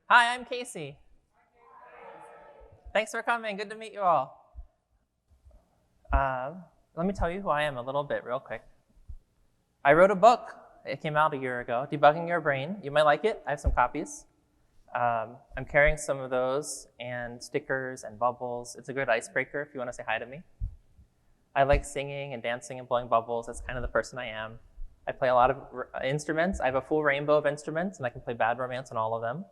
Hi, I'm Casey. Thanks for coming. Good to meet you all. Let me tell you who I am a little bit real quick. I wrote a book. It came out a year ago, Debugging Your Brain. You might like it. I have some copies. I'm carrying some of those and stickers and bubbles. It's a good icebreaker if you want to say hi to me. I like singing and dancing and blowing bubbles. That's kind of the person I am. I play a lot of instruments. I have a full rainbow of instruments, and I can play Bad Romance on all of them.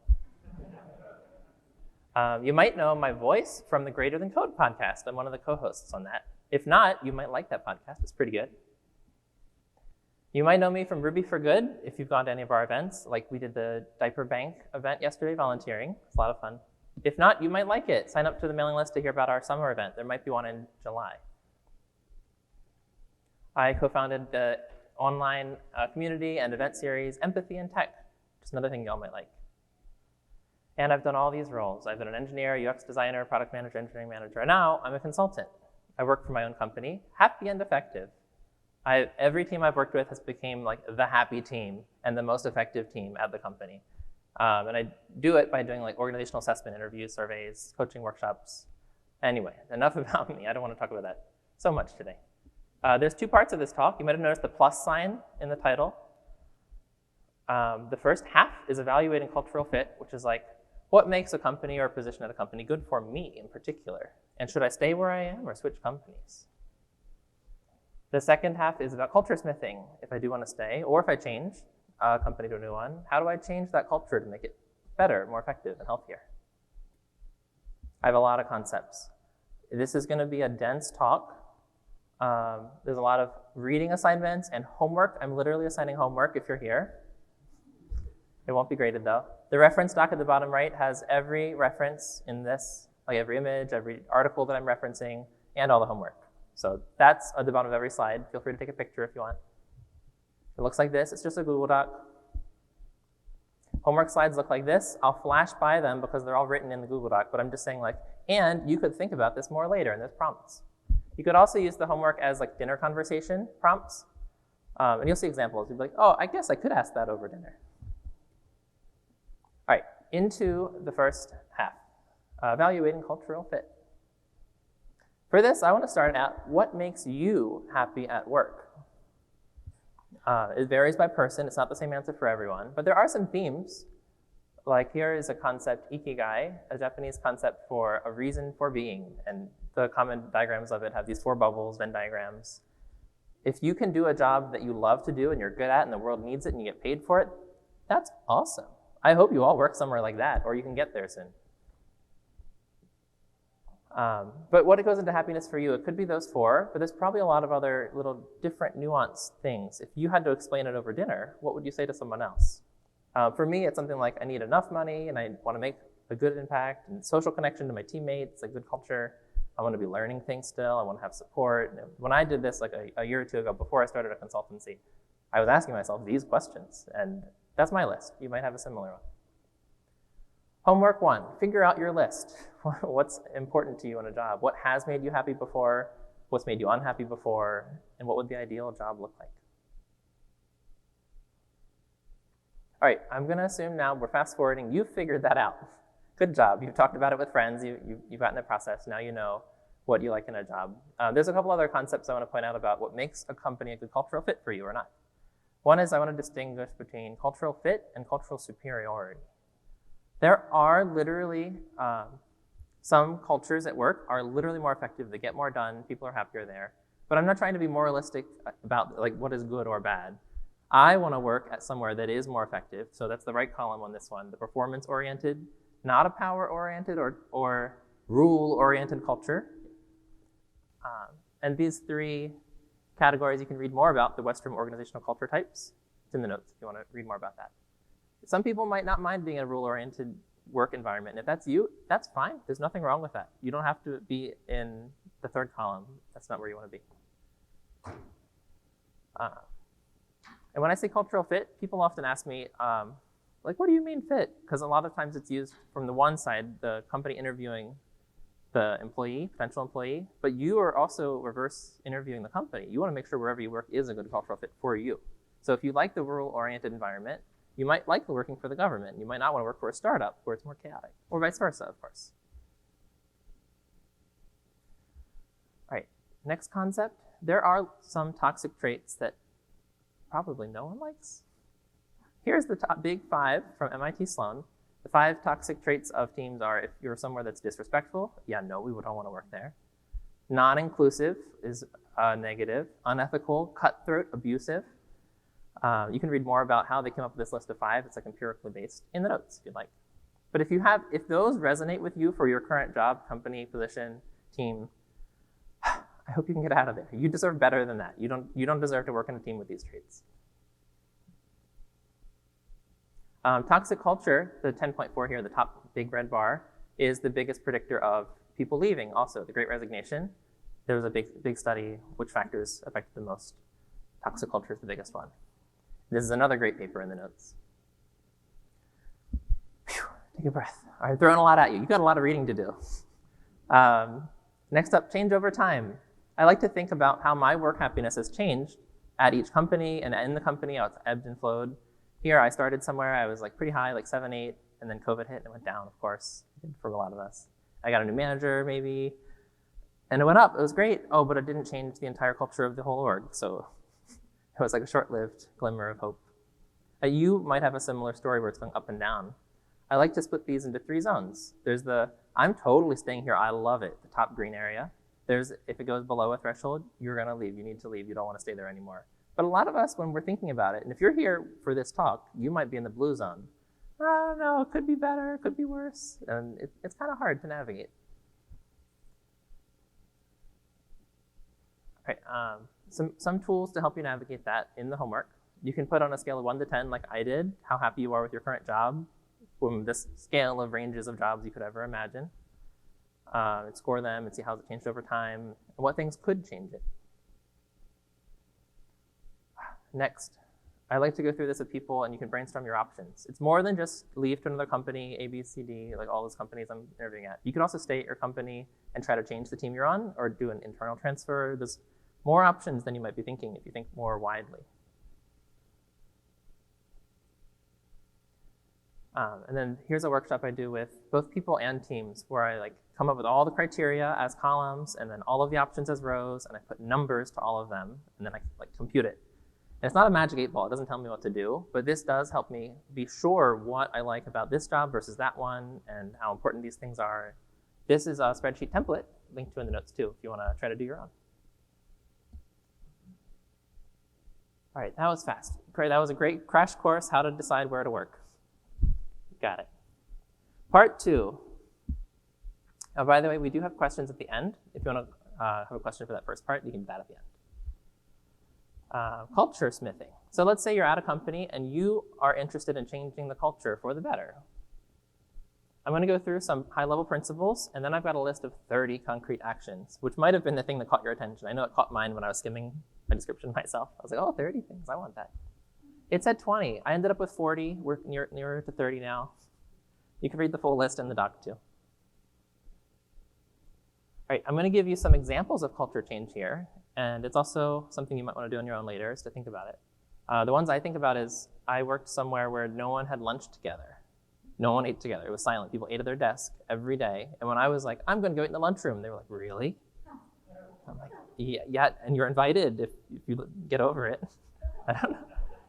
You might know my voice from the Greater Than Code podcast. I'm one of the co-hosts on that. If not, you might like that podcast. It's pretty good. You might know me from Ruby for Good if you've gone to any of our events, like we did the Diaper Bank event yesterday, volunteering. It's a lot of fun. If not, you might like it. Sign up to the mailing list to hear about our summer event. There might be one in July. I co-founded the online community and event series, Empathy in Tech, just another thing y'all might like. And I've done all these roles. I've been an engineer, UX designer, product manager, engineering manager, and now I'm a consultant. I work for my own company, happy and effective. Every team I've worked with has become like the happy team and the most effective team at the company. And I do it by doing like organizational assessment interviews, surveys, coaching workshops. Anyway, enough about me. I don't want to talk about that so much today. There's two parts of this talk. You might have noticed the plus sign in the title. The first half is evaluating cultural fit, which is like, what makes a company or a position at a company good for me in particular? And should I stay where I am or switch companies? The second half is about culturesmithing. If I do want to stay, or if I change a company to a new one, how do I change that culture to make it better, more effective, and healthier? I have a lot of concepts. This is going to be a dense talk. There's a lot of reading assignments and homework. I'm literally assigning homework if you're here. It won't be graded though. The reference doc at the bottom right has every reference in this, like every image, every article that I'm referencing, and all the homework. So that's at the bottom of every slide. Feel free to take a picture if you want. It looks like this. It's just a Google Doc. Homework slides look like this. I'll flash by them because they're all written in the Google Doc, but I'm just saying like, and you could think about this more later, and there's prompts. You could also use the homework as like dinner conversation prompts, and you'll see examples. You'll be like, oh, I guess I could ask that over dinner. All right, into the first half, evaluating cultural fit. For this, I want to start at what makes you happy at work. It varies by person. It's not the same answer for everyone, but there are some themes. Like here is a concept, ikigai, a Japanese concept for a reason for being, and the common diagrams of it have these 4 bubbles, Venn diagrams. If you can do a job that you love to do and you're good at and the world needs it and you get paid for it, that's awesome. I hope you all work somewhere like that, or you can get there soon. But what goes into happiness for you, it could be those 4, but there's probably a lot of other little different nuanced things. If you had to explain it over dinner, what would you say to someone else? For me, it's something like I need enough money and I want to make a good impact and social connection to my teammates, a good culture. I want to be learning things still. I want to have support. When I did this like a year or 2 ago, before I started a consultancy, I was asking myself these questions, and that's my list. You might have a similar one. Homework 1, figure out your list. What's important to you in a job? What has made you happy before? What's made you unhappy before? And what would the ideal job look like? All right, I'm going to assume now we're fast forwarding. You've figured that out. Good job. You've talked about it with friends. You've gotten the process. Now you know what you like in a job. There's a couple other concepts I want to point out about what makes a company a good cultural fit for you or not. One is I want to distinguish between cultural fit and cultural superiority. There are literally some cultures at work are literally more effective. They get more done. People are happier there. But I'm not trying to be moralistic about like what is good or bad. I want to work at somewhere that is more effective. So that's the right column on this one, the performance-oriented, not a power-oriented or rule-oriented culture. And these 3 categories you can read more about, the Western organizational culture types. It's in the notes if you want to read more about that. Some people might not mind being in a rule-oriented work environment. And if that's you, that's fine. There's nothing wrong with that. You don't have to be in the 3rd column. That's not where you want to be. And when I say cultural fit, people often ask me, like, what do you mean fit? Because a lot of times it's used from the one side, the company interviewing the employee, potential employee, but you are also reverse interviewing the company. You want to make sure wherever you work is a good cultural fit for you. So if you like the rule-oriented environment, You might like working for the government. You might not want to work for a startup where it's more chaotic, or vice versa, of course. All right, next concept. There are some toxic traits that probably no one likes. Here's the top big 5 from MIT Sloan. The 5 toxic traits of teams are: if you're somewhere that's disrespectful, yeah, no, we don't want to work there. Non-inclusive is negative. Unethical, cutthroat, abusive. You can read more about how they came up with this list of 5. It's like empirically based in the notes if you'd like. But if those resonate with you for your current job, company, position, team, I hope you can get out of there. You deserve better than that. You don't deserve to work in a team with these traits. Toxic culture, the 10.4 here, the top big red bar, is the biggest predictor of people leaving. Also, the Great Resignation. There was a big study which factors affected the most. Toxic culture is the biggest one. This is another great paper in the notes. Whew, take a breath. All right, throwing a lot at you. You've got a lot of reading to do. Next up, change over time. I like to think about how my work happiness has changed at each company and in the company, how it's ebbed and flowed. Here, I started somewhere, I was like pretty high, like 7, 8, and then COVID hit and it went down, of course, for a lot of us. I got a new manager, maybe, and it went up. It was great. Oh, but it didn't change the entire culture of the whole org, so it was like a short-lived glimmer of hope. You might have a similar story where it's going up and down. I like to split these into 3 zones. There's the, I'm totally staying here, I love it, the top green area. There's, if it goes below a threshold, you're gonna leave, you need to leave, you don't wanna stay there anymore. But a lot of us, when we're thinking about it, and if you're here for this talk, you might be in the blue zone. I don't know, it could be better, it could be worse, and it's kind of hard to navigate. All right, some tools to help you navigate that in the homework. You can put on a scale of 1 to 10, like I did, how happy you are with your current job, from this scale of ranges of jobs you could ever imagine. And score them and see how it's changed over time, and what things could change it. Next, I like to go through this with people and you can brainstorm your options. It's more than just leave to another company, A, B, C, D, like all those companies I'm interviewing at. You could also stay at your company and try to change the team you're on or do an internal transfer. There's more options than you might be thinking if you think more widely. And then here's a workshop I do with both people and teams where I come up with all the criteria as columns and then all of the options as rows, and I put numbers to all of them, and then I compute it. And it's not a magic 8-ball, it doesn't tell me what to do, but this does help me be sure what I like about this job versus that one and how important these things are. This is a spreadsheet template linked to in the notes too if you want to try to do your own. All right, that was fast. That was a great crash course, how to decide where to work. Got it. Part 2. By the way, we do have questions at the end. If you want to have a question for that first part, you can do that at the end. Culturesmithing. So let's say you're at a company and you are interested in changing the culture for the better. I'm going to go through some high-level principles, and then I've got a list of 30 concrete actions, which might have been the thing that caught your attention. I know it caught mine when I was skimming my description myself. I was like, oh, 30 things, I want that. It said 20. I ended up with 40. We're nearer to 30 now. You can read the full list in the doc too. All right, I'm going to give you some examples of culture change here, and it's also something you might want to do on your own later is to think about it. The ones I think about is I worked somewhere where no one had lunch together. No one ate together. It was silent. People ate at their desk every day. And when I was like, I'm going to go eat in the lunchroom, they were like, really? I'm like, yeah, and you're invited if you get over it. I don't know.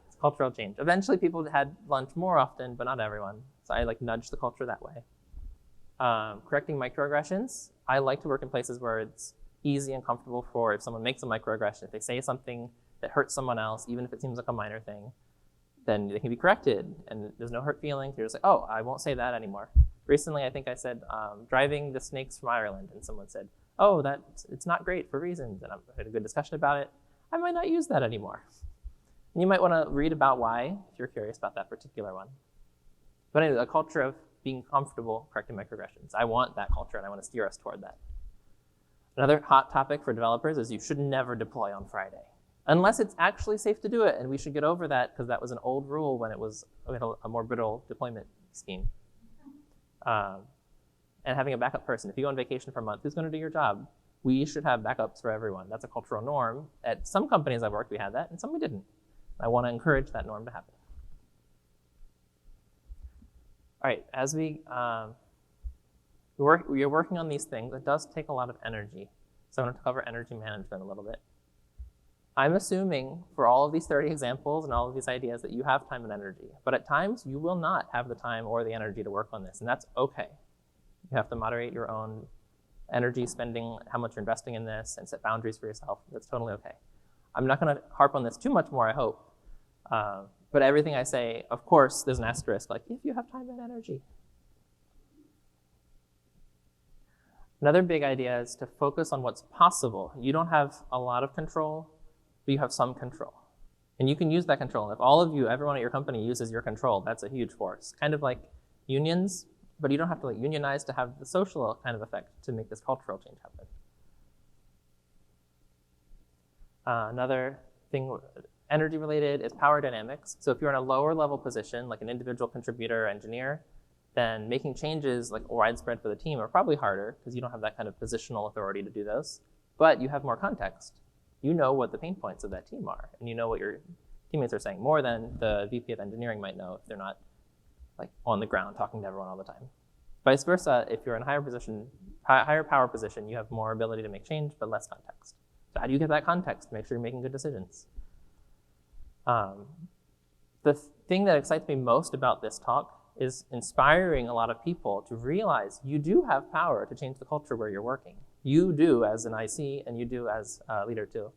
It's cultural change. Eventually, people had lunch more often, but not everyone. So I nudged the culture that way. Correcting microaggressions. I like to work in places where it's easy and comfortable for if someone makes a microaggression, if they say something that hurts someone else, even if it seems like a minor thing, then they can be corrected and there's no hurt feelings. You're just like, oh, I won't say that anymore. Recently, I think I said driving the snakes from Ireland, and someone said, oh, it's not great for reasons, and I had a good discussion about it. I might not use that anymore. And you might want to read about why if you're curious about that particular one. But anyway, a culture of being comfortable correcting microaggressions. I want that culture, and I want to steer us toward that. Another hot topic for developers is you should never deploy on Friday, unless it's actually safe to do it, and we should get over that because that was an old rule when it was a more brittle deployment scheme. And having a backup person. If you go on vacation for a month, who's going to do your job? We should have backups for everyone. That's a cultural norm. At some companies I've worked, we had that, and some we didn't. I want to encourage that norm to happen. All right, as you're working on these things, it does take a lot of energy. So I'm going to cover energy management a little bit. I'm assuming for all of these 30 examples and all of these ideas that you have time and energy, but at times you will not have the time or the energy to work on this, and that's okay. You have to moderate your own energy spending, how much you're investing in this, and set boundaries for yourself. That's totally okay. I'm not going to harp on this too much more, I hope. But everything I say, of course, there's an asterisk, like if you have time and energy. Another big idea is to focus on what's possible. You don't have a lot of control, but you have some control. And you can use that control. If all of you, everyone at your company uses your control, that's a huge force. Kind of like unions, but you don't have to like unionize to have the social kind of effect to make this cultural change happen. Another thing, energy related, is power dynamics. So if you're in a lower level position, like an individual contributor, engineer, then making changes like widespread for the team are probably harder because you don't have that kind of positional authority to do those, but you have more context. You know what the pain points of that team are, and you know what your teammates are saying more than the VP of engineering might know if they're not like on the ground talking to everyone all the time. Vice versa, if you're in a higher power position, you have more ability to make change, but less context. So how do you get that context to make sure you're making good decisions? The thing that excites me most about this talk is inspiring a lot of people to realize you do have power to change the culture where you're working. You do as an IC, and you do as a leader too.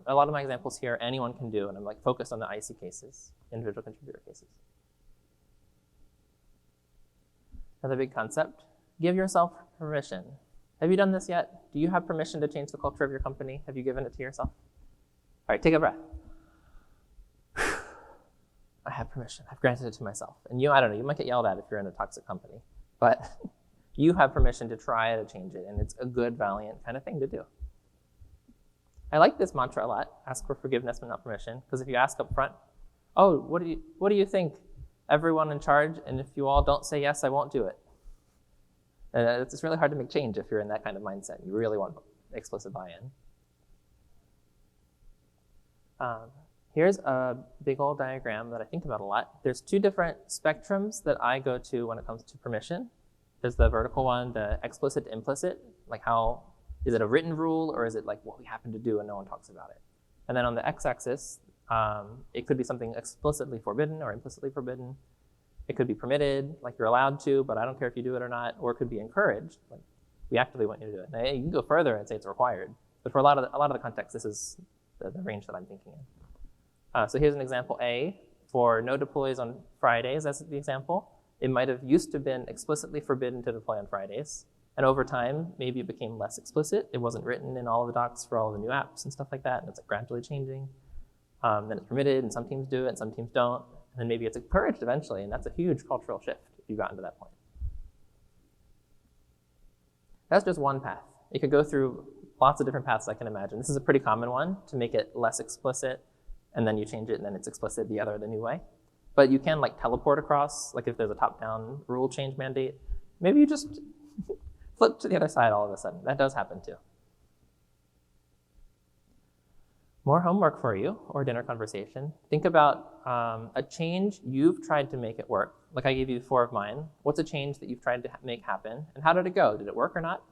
A lot of my examples here, anyone can do, and I'm like focused on the IC cases, individual contributor cases. Another big concept, give yourself permission. Have you done this yet? Do you have permission to change the culture of your company? Have you given it to yourself? All right, take a breath. I have permission. I've granted it to myself. And you, I don't know, you might get yelled at if you're in a toxic company, but you have permission to try to change it, and it's a good, valiant kind of thing to do. I like this mantra a lot, ask for forgiveness but not permission, because if you ask up front, oh, what do you think, everyone in charge, and if you all don't say yes, I won't do it. And it's really hard to make change if you're in that kind of mindset. You really want explicit buy-in. Here's a big old diagram that I think about a lot. There's two different spectrums that I go to when it comes to permission. There's the vertical one, the explicit to implicit, like how, is it a written rule or is it like what we happen to do and no one talks about it? And then on the x-axis, it could be something explicitly forbidden or implicitly forbidden. It could be permitted, like you're allowed to, but I don't care if you do it or not, or it could be encouraged, like we actively want you to do it. Now, you can go further and say it's required, but for a lot of the context, this is the range that I'm thinking in. So here's an example A for no deploys on Fridays as the example. It might have used to been explicitly forbidden to deploy on Fridays. And over time, maybe it became less explicit. It wasn't written in all of the docs for all of the new apps and stuff like that. And it's like gradually changing. Then it's permitted and some teams do it and some teams don't. And then maybe it's encouraged eventually. And that's a huge cultural shift if you've gotten to that point. That's just one path. It could go through lots of different paths I can imagine. This is a pretty common one to make it less explicit. And then you change it, and then it's explicit the new way. But you can like teleport across, like if there's a top-down rule change mandate, maybe you just flip to the other side all of a sudden. That does happen too. More homework for you, or dinner conversation. Think about a change you've tried to make it work. Like I gave you 4 of mine. What's a change that you've tried to make happen, and how did it go? Did it work or not?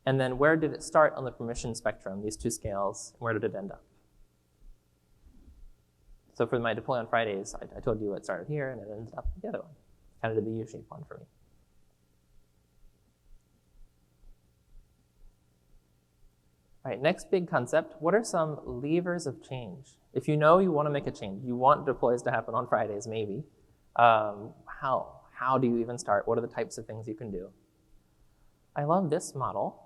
And then where did it start on the permission spectrum, these 2 scales, and where did it end up? So for my deploy on Fridays, I told you it started here and it ended up the other one. Kind of did the U-shaped one for me. All right, next big concept. What are some levers of change? If you know you want to make a change, you want deploys to happen on Fridays, maybe. How do you even start? What are the types of things you can do? I love this model.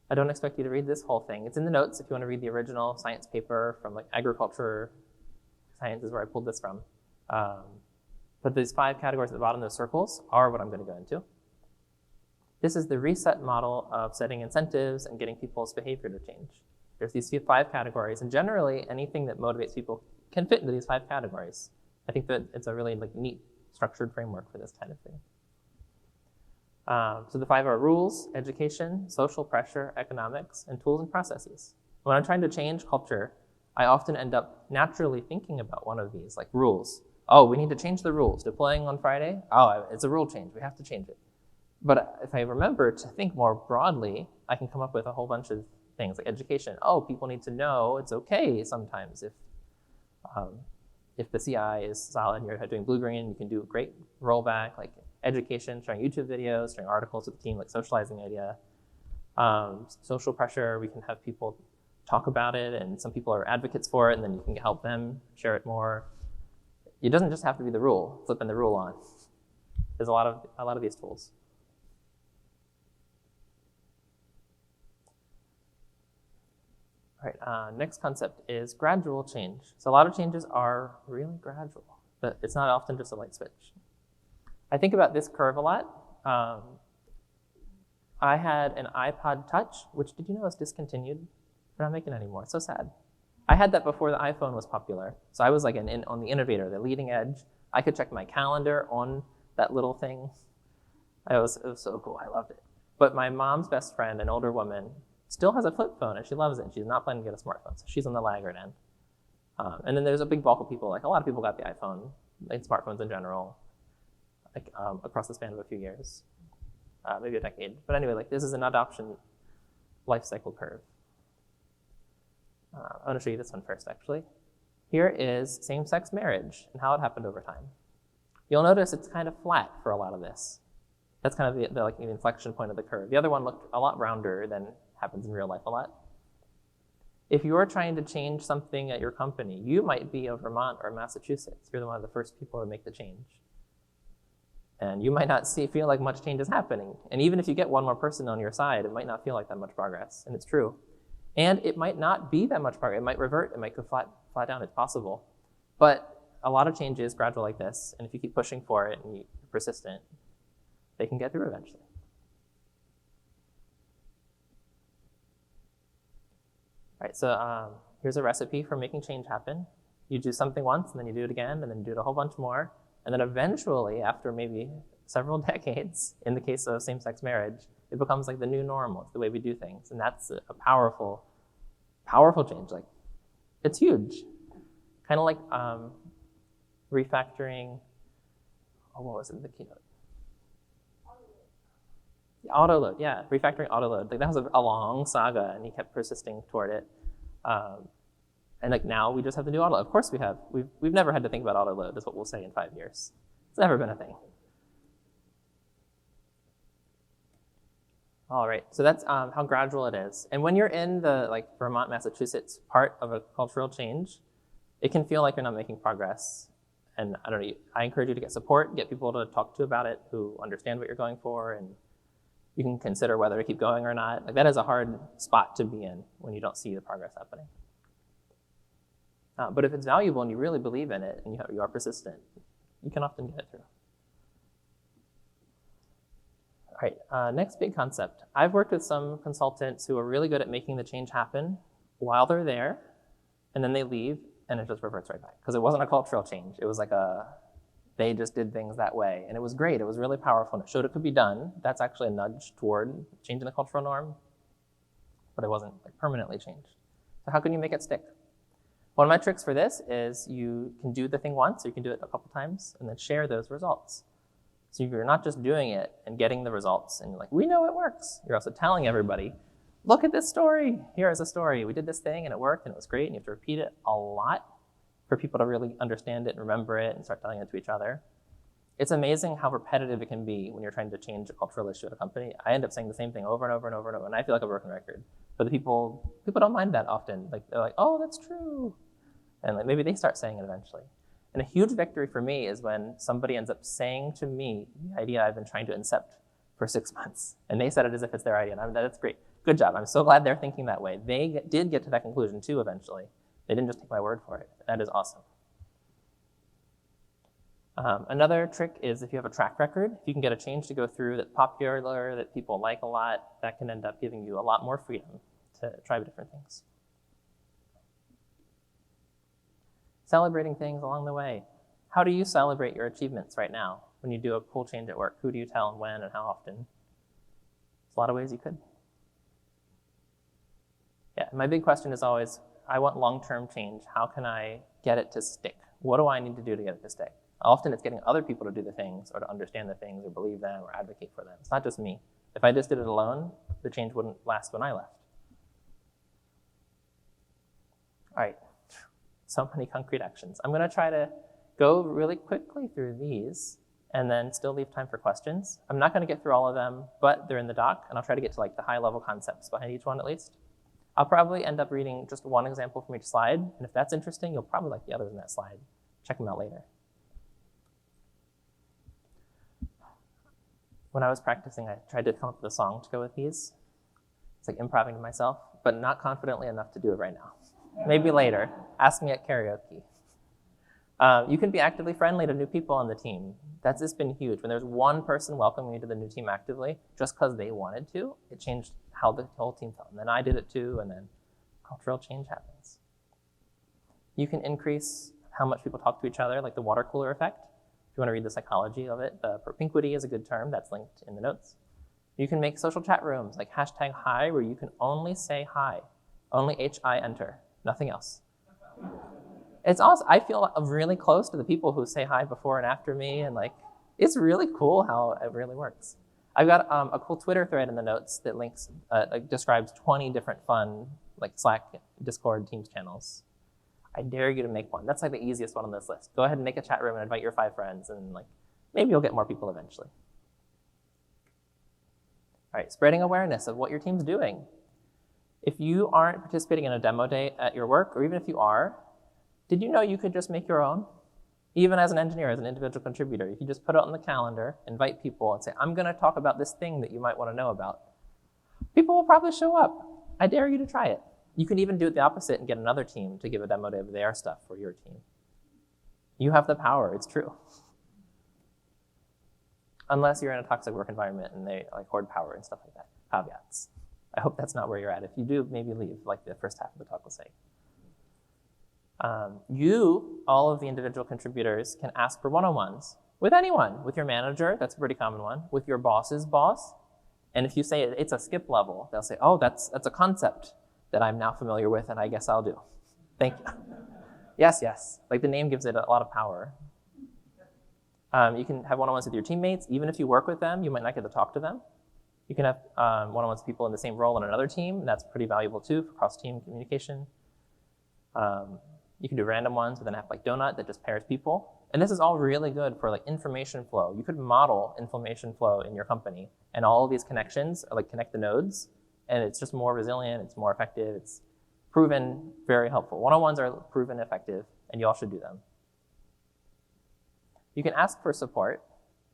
I don't expect you to read this whole thing. It's in the notes if you want to read the original science paper from like agriculture science is where I pulled this from. But these 5 categories at the bottom, those circles, are what I'm going to go into. This is the reset model of setting incentives and getting people's behavior to change. There's these 5 categories, and generally anything that motivates people can fit into these 5 categories. I think that it's a really like neat structured framework for this kind of thing. So the 5 are rules, education, social pressure, economics, and tools and processes. When I'm trying to change culture, I often end up naturally thinking about one of these, like rules. Oh, we need to change the rules. Deploying on Friday? Oh, it's a rule change. We have to change it. But if I remember to think more broadly, I can come up with a whole bunch of things like education. Oh, people need to know it's okay sometimes if the CI is solid and you're doing blue-green, you can do a great rollback, like education, sharing YouTube videos, sharing articles with the team, like socializing the idea. Social pressure, we can have people talk about it, and some people are advocates for it, and then you can help them share it more. It doesn't just have to be the rule, flipping the rule on. There's a lot of these tools. All right, next concept is gradual change. So a lot of changes are really gradual, but it's not often just a light switch. I think about this curve a lot. I had an iPod Touch, which did you know is discontinued? They're not making it anymore. It's so sad. I had that before the iPhone was popular. So I was like on the innovator, the leading edge. I could check my calendar on that little thing. It was so cool. I loved it. But my mom's best friend, an older woman, still has a flip phone, and she loves it. And she's not planning to get a smartphone, so she's on the laggard end. And then there's a big bulk of people, like a lot of people got the iPhone, like smartphones in general, like across the span of a few years, maybe a decade. But anyway, like this is an adoption life cycle curve. I want to show you this one first, actually. Here is same-sex marriage and how it happened over time. You'll notice it's kind of flat for a lot of this. That's kind of the inflection point of the curve. The other one looked a lot rounder than happens in real life a lot. If you're trying to change something at your company, you might be in Vermont or Massachusetts. You're one of the first people to make the change. And you might not feel like much change is happening. And even if you get one more person on your side, it might not feel like that much progress, and it's true. And it might not be that much progress. It might revert, it might go flat down, it's possible. But a lot of change is gradual like this, and if you keep pushing for it and you're persistent, they can get through eventually. All right, so here's a recipe for making change happen. You do something once, and then you do it again, and then you do it a whole bunch more. And then eventually, after maybe several decades, in the case of same-sex marriage, it becomes like the new normal. It's the way we do things. And that's a powerful, powerful change. Like, it's huge. Kind of like refactoring, what was it in the keynote? Autoload, yeah, refactoring autoload. Like that was a long saga, and he kept persisting toward it. And like now we just have to do autoload. Of course we have. We've never had to think about autoload, is what we'll say in 5 years. It's never been a thing. All right, so that's how gradual it is. And when you're in the Vermont, Massachusetts part of a cultural change, it can feel like you're not making progress. And I don't know, I encourage you to get support, get people to talk to about it who understand what you're going for, and you can consider whether to keep going or not. Like that is a hard spot to be in when you don't see the progress happening. But if it's valuable and you really believe in it and you are persistent, you can often get it through. All right, next big concept. I've worked with some consultants who are really good at making the change happen while they're there, and then they leave, and it just reverts right back. Because it wasn't a cultural change. It was like they just did things that way. And it was great. It was really powerful, and it showed it could be done. That's actually a nudge toward changing the cultural norm, but it wasn't like permanently changed. So how can you make it stick? One of my tricks for this is you can do the thing once, or you can do it a couple times, and then share those results. So you're not just doing it and getting the results, and you're like, we know it works. You're also telling everybody, look at this story. Here is a story. We did this thing, and it worked, and it was great, and you have to repeat it a lot for people to really understand it and remember it and start telling it to each other. It's amazing how repetitive it can be when you're trying to change a cultural issue at a company. I end up saying the same thing over and over and over and over, and I feel like a broken record. But the people don't mind that often. Like they're like, oh, that's true. And like maybe they start saying it eventually. And a huge victory for me is when somebody ends up saying to me the idea I've been trying to incept for 6 months. And they said it as if it's their idea. And that's great. Good job. I'm so glad they're thinking that way. They did get to that conclusion too eventually. They didn't just take my word for it. That is awesome. Another trick is if you have a track record, if you can get a change to go through that's popular, that people like a lot, that can end up giving you a lot more freedom to try different things. Celebrating things along the way. How do you celebrate your achievements right now when you do a cool change at work? Who do you tell and when and how often? There's a lot of ways you could. Yeah, my big question is always, I want long-term change. How can I get it to stick? What do I need to do to get it to stick? Often it's getting other people to do the things or to understand the things or believe them or advocate for them. It's not just me. If I just did it alone, the change wouldn't last when I left. All right, so many concrete actions. I'm going to try to go really quickly through these and then still leave time for questions. I'm not going to get through all of them, but they're in the doc, and I'll try to get to like the high-level concepts behind each one at least. I'll probably end up reading just one example from each slide, and if that's interesting, you'll probably like the others in that slide. Check them out later. When I was practicing, I tried to come up with a song to go with these. It's like improvising to myself, but not confidently enough to do it right now. Maybe later. Ask me at karaoke. You can be actively friendly to new people on the team. That's just been huge. When there's one person welcoming you to the new team actively, just because they wanted to, it changed how the whole team felt. And then I did it too, and then cultural change happens. You can increase how much people talk to each other, like the water cooler effect. If you want to read the psychology of it, the propinquity is a good term that's linked in the notes. You can make social chat rooms like #hi, where you can only say hi, only HI enter, nothing else. It's awesome. I feel really close to the people who say hi before and after me, and like, it's really cool how it really works. I've got a cool Twitter thread in the notes that links, describes 20 different fun, like Slack, Discord, Teams channels. I dare you to make one. That's like the easiest one on this list. Go ahead and make a chat room and invite your 5 friends, and like, maybe you'll get more people eventually. All right, spreading awareness of what your team's doing. If you aren't participating in a demo day at your work, or even if you are, did you know you could just make your own? Even as an engineer, as an individual contributor, if you just put it on the calendar, invite people and say, I'm gonna talk about this thing that you might wanna know about, people will probably show up. I dare you to try it. You can even do it the opposite and get another team to give a demo day of their stuff for your team. You have the power, it's true. Unless you're in a toxic work environment and they like hoard power and stuff like that. Caveats. I hope that's not where you're at. If you do, maybe leave, like the first half of the talk will say. All of the individual contributors, can ask for one-on-ones with anyone, with your manager, that's a pretty common one, with your boss's boss. And if you say it's a skip level, they'll say, oh, that's a concept that I'm now familiar with, and I guess I'll do. Thank you. Yes. Like the name gives it a lot of power. You can have one-on-ones with your teammates. Even if you work with them, you might not get to talk to them. You can have one-on-ones with people in the same role in another team, and that's pretty valuable too for cross-team communication. You can do random ones with an app like Donut that just pairs people. And this is all really good for like information flow. You could model information flow in your company, and all of these connections are like connect the nodes, and it's just more resilient, it's more effective, it's proven very helpful. One-on-ones are proven effective, and you all should do them. You can ask for support,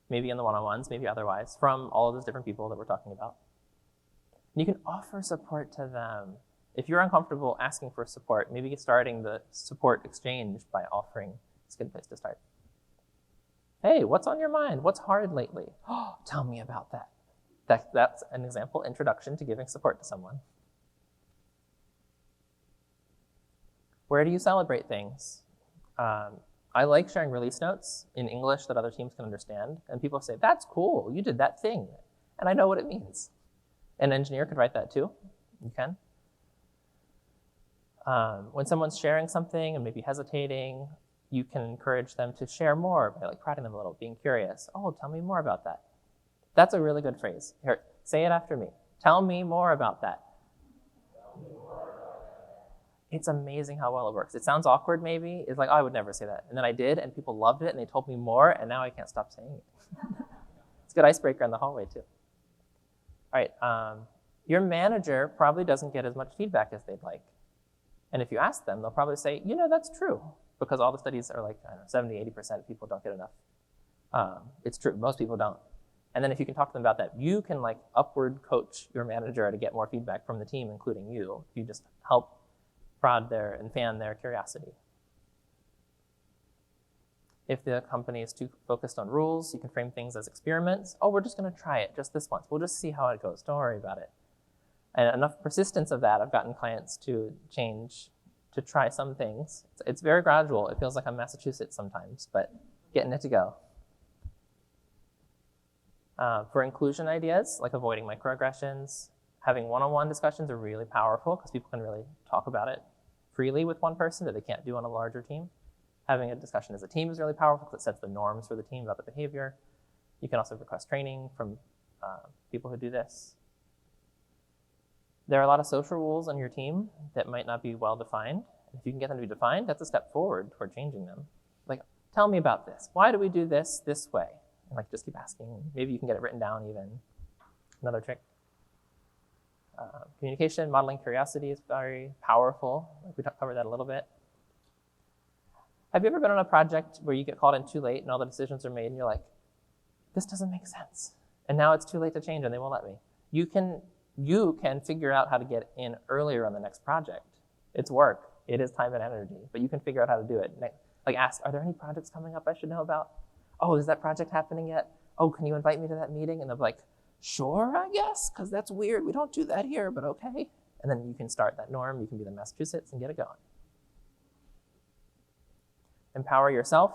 maybe in the one-on-ones, maybe otherwise, from all of those different people that we're talking about. And you can offer support to them. If you're uncomfortable asking for support, maybe starting the support exchange by offering is a good place to start. Hey, what's on your mind? What's hard lately? Oh, tell me about that. That's an example introduction to giving support to someone. Where do you celebrate things? I like sharing release notes in English that other teams can understand. And people say, that's cool, you did that thing. And I know what it means. An engineer could write that too. You can. When someone's sharing something and maybe hesitating, you can encourage them to share more by like prodding them a little, being curious. Oh, tell me more about that. That's a really good phrase. Here, say it after me. Tell me more about that. It's amazing how well it works. It sounds awkward maybe. It's like, oh, I would never say that. And then I did, and people loved it, and they told me more, and now I can't stop saying it. It's a good icebreaker in the hallway too. All right, your manager probably doesn't get as much feedback as they'd like. And if you ask them, they'll probably say, you know, that's true. Because all the studies are like, I don't know, 70, 80% of people don't get enough. It's true, most people don't. And then if you can talk to them about that, you can like upward coach your manager to get more feedback from the team, including you, if you just help prod and fan their curiosity. If the company is too focused on rules, you can frame things as experiments. Oh, we're just gonna try it just this once. We'll just see how it goes, don't worry about it. And enough persistence of that, I've gotten clients to change, to try some things. It's very gradual. It feels like I'm Massachusetts sometimes, but getting it to go. For inclusion ideas, like avoiding microaggressions, having one-on-one discussions are really powerful because people can really talk about it freely with one person that they can't do on a larger team. Having a discussion as a team is really powerful because it sets the norms for the team about the behavior. You can also request training from people who do this. There are a lot of social rules on your team that might not be well defined. If you can get them to be defined, that's a step forward toward changing them. Like, tell me about this. Why do we do this way? And like, just keep asking. Maybe you can get it written down even. Another trick. Communication, modeling curiosity is very powerful. We covered that a little bit. Have you ever been on a project where you get called in too late and all the decisions are made and you're like, this doesn't make sense. And now it's too late to change and they won't let me. You can figure out how to get in earlier on the next project. It's work. It is time and energy, but you can figure out how to do it. Like ask, are there any projects coming up I should know about? Oh, is that project happening yet? Oh, can you invite me to that meeting? And they'll be like, sure, I guess, because that's weird. We don't do that here, but okay. And then you can start that norm. You can be the Massachusetts and get it going. Empower yourself,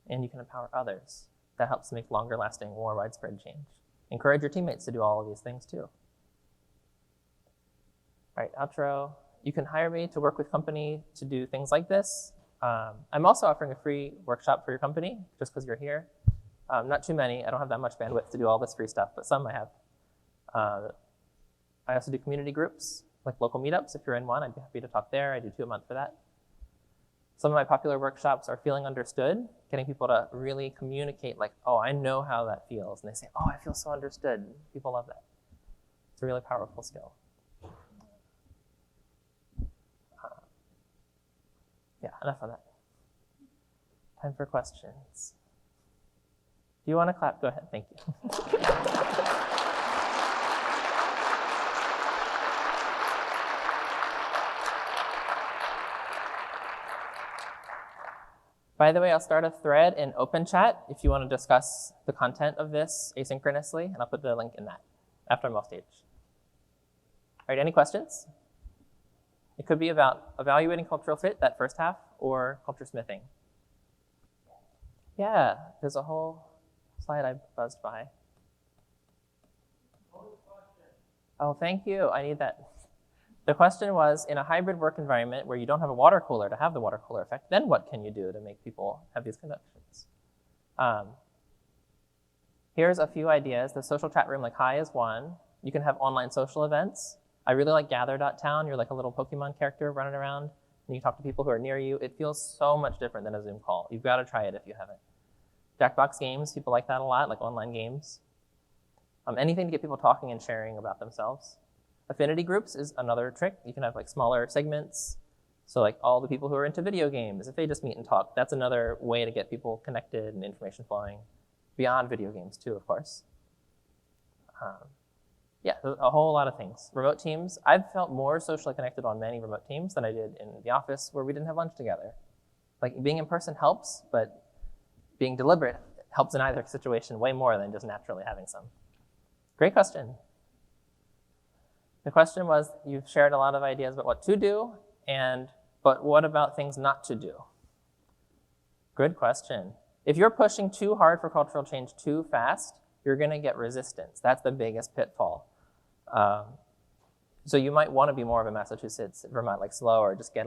and you can empower others. That helps make longer lasting, more widespread change. Encourage your teammates to do all of these things too. All right, outro. You can hire me to work with company to do things like this. I'm also offering a free workshop for your company, just because you're here. Not too many. I don't have that much bandwidth to do all this free stuff, but some I have. I also do community groups, like local meetups. If you're in one, I'd be happy to talk there. I do 2 a month for that. Some of my popular workshops are feeling understood, getting people to really communicate like, oh, I know how that feels. And they say, oh, I feel so understood. People love that. It's a really powerful skill. Yeah, enough of that. Time for questions. Do you want to clap? Go ahead, thank you. By the way, I'll start a thread in open chat if you want to discuss the content of this asynchronously, and I'll put the link in that after I'm off stage. All right, any questions? It could be about evaluating cultural fit, that first half, or culture smithing. Yeah, there's a whole slide I buzzed by. Oh, thank you. I need that. The question was, in a hybrid work environment where you don't have a water cooler to have the water cooler effect, then what can you do to make people have these connections? Here's a few ideas. The social chat room like Hi is one. You can have online social events. I really like gather.town. You're like a little Pokemon character running around, and you talk to people who are near you. It feels so much different than a Zoom call. You've got to try it if you haven't. Jackbox games, people like that a lot, like online games. Anything to get people talking and sharing about themselves. Affinity groups is another trick. You can have like smaller segments. So like all the people who are into video games, if they just meet and talk, that's another way to get people connected and information flowing beyond video games too, of course. Yeah, a whole lot of things. Remote teams, I've felt more socially connected on many remote teams than I did in the office where we didn't have lunch together. Like being in person helps, but being deliberate helps in either situation way more than just naturally having some. Great question. The question was, you've shared a lot of ideas about what to do, but what about things not to do? Good question. If you're pushing too hard for cultural change too fast, you're gonna get resistance. That's the biggest pitfall. So you might wanna be more of a Massachusetts, Vermont, like slower, just get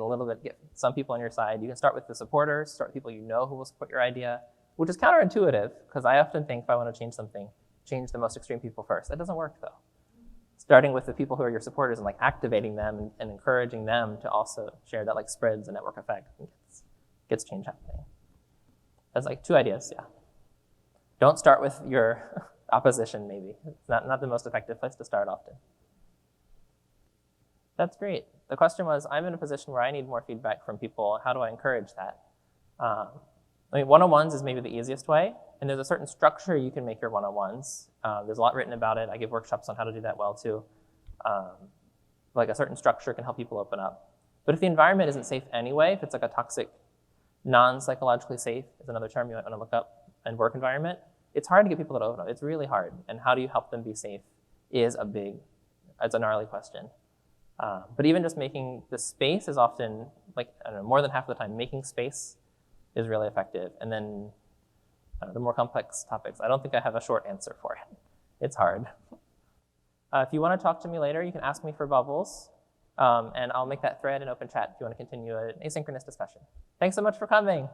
some people on your side. You can start with the supporters, start with people you know who will support your idea, which is counterintuitive, because I often think if I wanna change something, change the most extreme people first. That doesn't work though. Starting with the people who are your supporters and like activating them and encouraging them to also share, that like spreads the network effect and gets change happening. That's like 2 ideas, yeah. Don't start with your opposition, maybe. It's not the most effective place to start often. That's great. The question was, I'm in a position where I need more feedback from people. How do I encourage that? I mean, one-on-ones is maybe the easiest way, and there's a certain structure you can make your one-on-ones. There's a lot written about it. I give workshops on how to do that well too. Like a certain structure can help people open up. But if the environment isn't safe anyway, if it's like a toxic, non-psychologically safe is another term you might want to look up, and work environment, it's hard to get people to open up. It's really hard. And how do you help them be safe is it's a gnarly question. But even just making the space is often, like, I don't know, more than half of the time, making space is really effective. And then the more complex topics, I don't think I have a short answer for it. It's hard. If you want to talk to me later, you can ask me for bubbles. And I'll make that thread in open chat if you want to continue an asynchronous discussion. Thanks so much for coming.